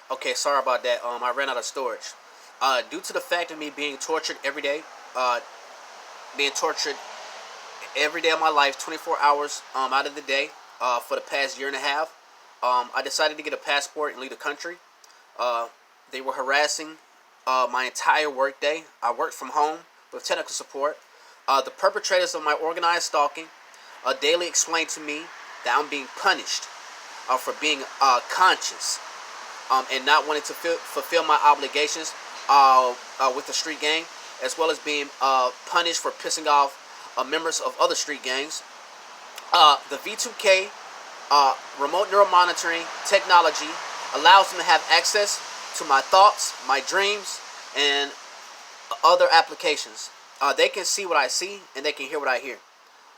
Okay, sorry about that. I ran out of storage. Due to the fact of me being tortured every day, being tortured every day of my life, 24 hours out of the day, for the past year and a half, I decided to get a passport and leave the country. Uh, they were harassing my entire workday. I worked from home with technical support. The perpetrators of my organized stalking daily explained to me that I'm being punished for being conscious and not wanting to fulfill my obligations with the street gang, as well as being punished for pissing off members of other street gangs. The V2K remote neural monitoring technology allows them to have access to my thoughts, my dreams, and other applications. They can see what I see and they can hear what I hear.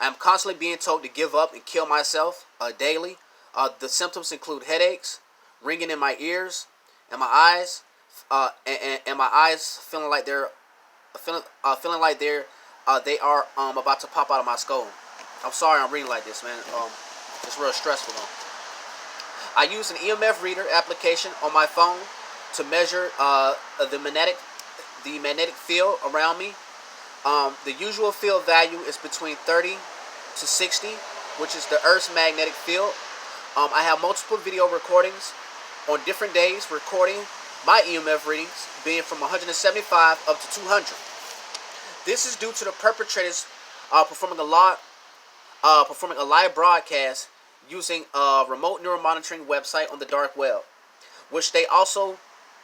I am constantly being told to give up and kill myself daily. The symptoms include headaches, ringing in my ears, and my eyes, and my eyes feeling like they are about to pop out of my skull. I'm sorry I'm reading like this, man. It's real stressful though. I use an EMF reader application on my phone to measure the magnetic field around me. The usual field value is between 30 to 60, which is the Earth's magnetic field. I have multiple video recordings on different days recording my EMF readings, being from 175 up to 200. This is due to the perpetrators performing a live broadcast using a remote neural monitoring website on the dark web, which they also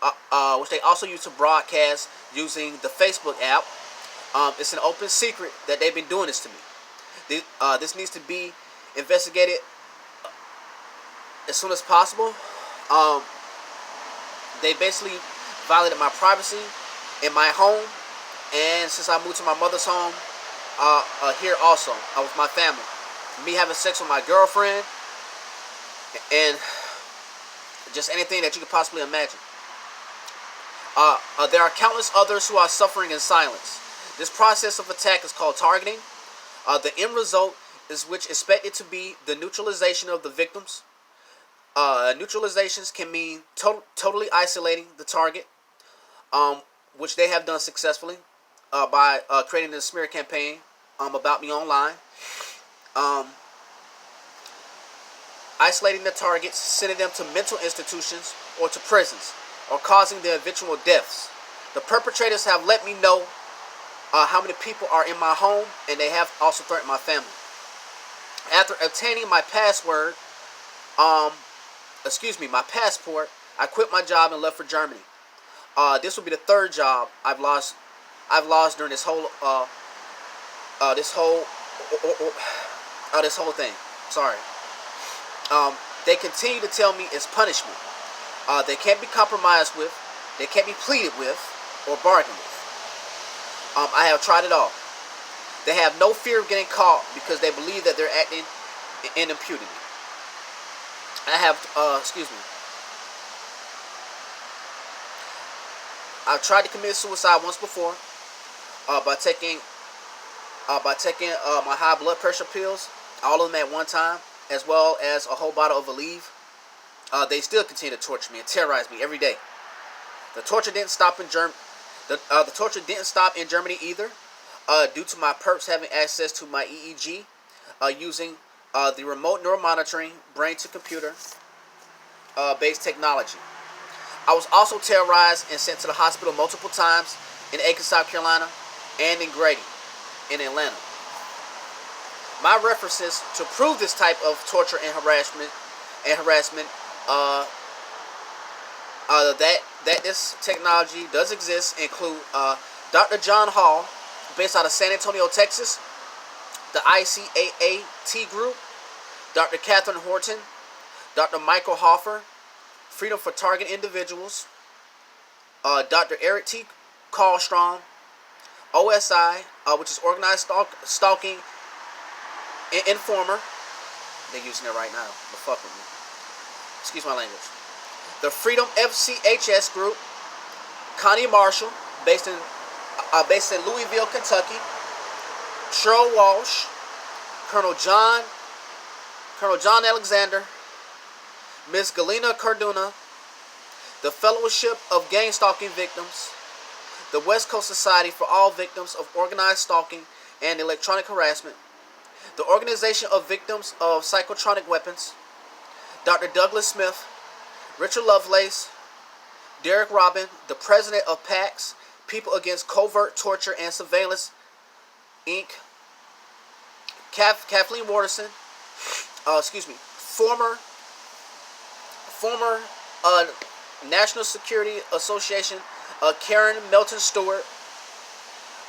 use to broadcast using the Facebook app. It's an open secret that they've been doing this to me. This needs to be investigated as soon as possible. They basically violated my privacy in my home, and since I moved to my mother's home, here also with my family, me having sex with my girlfriend, and just anything that you could possibly imagine. There are countless others who are suffering in silence. This process of attack is called targeting. The end result is which is expected to be the neutralization of the victims. Neutralizations can mean totally isolating the target, which they have done successfully by creating a smear campaign about me online. Isolating the targets, sending them to mental institutions or to prisons, or causing their eventual deaths. The perpetrators have let me know how many people are in my home, and they have also threatened my family. After obtaining my passport, I quit my job and left for Germany. This will be the third job I've lost during this whole thing. Sorry. They continue to tell me it's punishment. They can't be compromised with, they can't be pleaded with, or bargained with. I have tried it all. They have no fear of getting caught because they believe that they're acting in impunity. I've tried to commit suicide once before by taking my high blood pressure pills, all of them at one time, as well as a whole bottle of Aleve. They still continue to torture me and terrorize me every day. The torture didn't stop in Germany. The torture didn't stop in Germany either, due to my perps having access to my EEG using the remote neural monitoring brain-to-computer based technology. I was also terrorized and sent to the hospital multiple times in Aiken, South Carolina, and in Grady, in Atlanta. My references to prove this type of torture and harassment that this technology does exist include Dr. John Hall, based out of San Antonio, Texas, the ICAAT group, Dr. Catherine Horton, Dr. Michael Hoffer, Freedom for Target Individuals, Dr. Eric T. Karlstrom, OSI, which is Organized Stalking Informer. They're using it right now, but fuck with me. Excuse my language. The Freedom FCHS group, Connie Marshall, based in Louisville, Kentucky, Cheryl Walsh, Colonel John Alexander, Miss Galena Carduna, the Fellowship of Gang Stalking Victims, the West Coast Society for All Victims of Organized Stalking and Electronic Harassment, the Organization of Victims of Psychotronic Weapons, Dr. Douglas Smith, Richard Lovelace, Derek Robin, the President of PACS, People Against Covert Torture and Surveillance, Inc., Kathleen Waterson, former National Security Association, Karen Melton Stewart,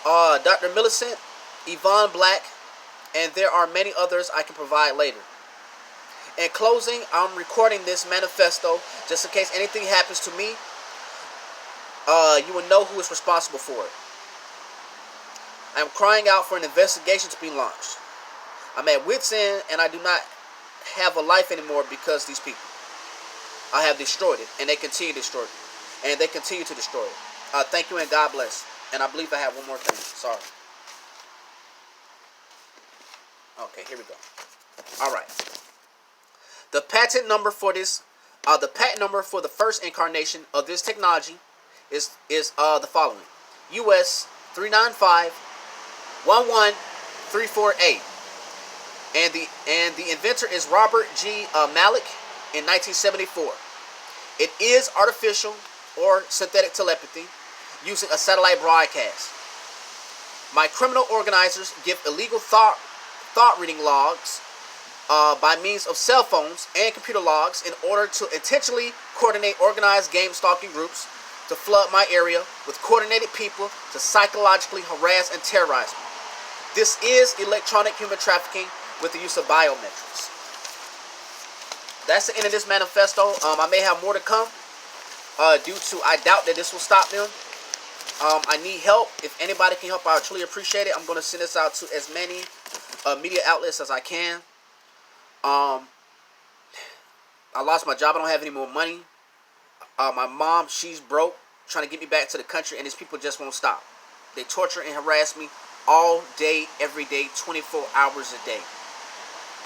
Dr. Millicent, Yvonne Black, and there are many others I can provide later. In closing, I'm recording this manifesto just in case anything happens to me. You will know who is responsible for it. I am crying out for an investigation to be launched. I'm at wit's end, and I do not have a life anymore because these people. I have destroyed it, and they continue to destroy it. And they continue to destroy it. Thank you, and God bless. And I believe I have one more thing. Sorry. Okay, here we go. All right. The patent number for this, the patent number for the first incarnation of this technology is the following: US 395-11348, and the inventor is Robert G. Malik in 1974. It is artificial or synthetic telepathy using a satellite broadcast. My criminal organizers give illegal thought reading logs by means of cell phones and computer logs in order to intentionally coordinate organized game stalking groups to flood my area with coordinated people to psychologically harass and terrorize me. This is electronic human trafficking with the use of biometrics. That's the end of this manifesto. I may have more to come due to I doubt that this will stop them. I need help. If anybody can help, I would truly appreciate it. I'm going to send this out to as many media outlets as I can. I lost my job. I don't have any more money. My mom, she's broke, trying to get me back to the country, and these people just won't stop. They torture and harass me all day, every day, 24 hours a day.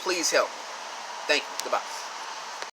Please help. Thank you. Goodbye.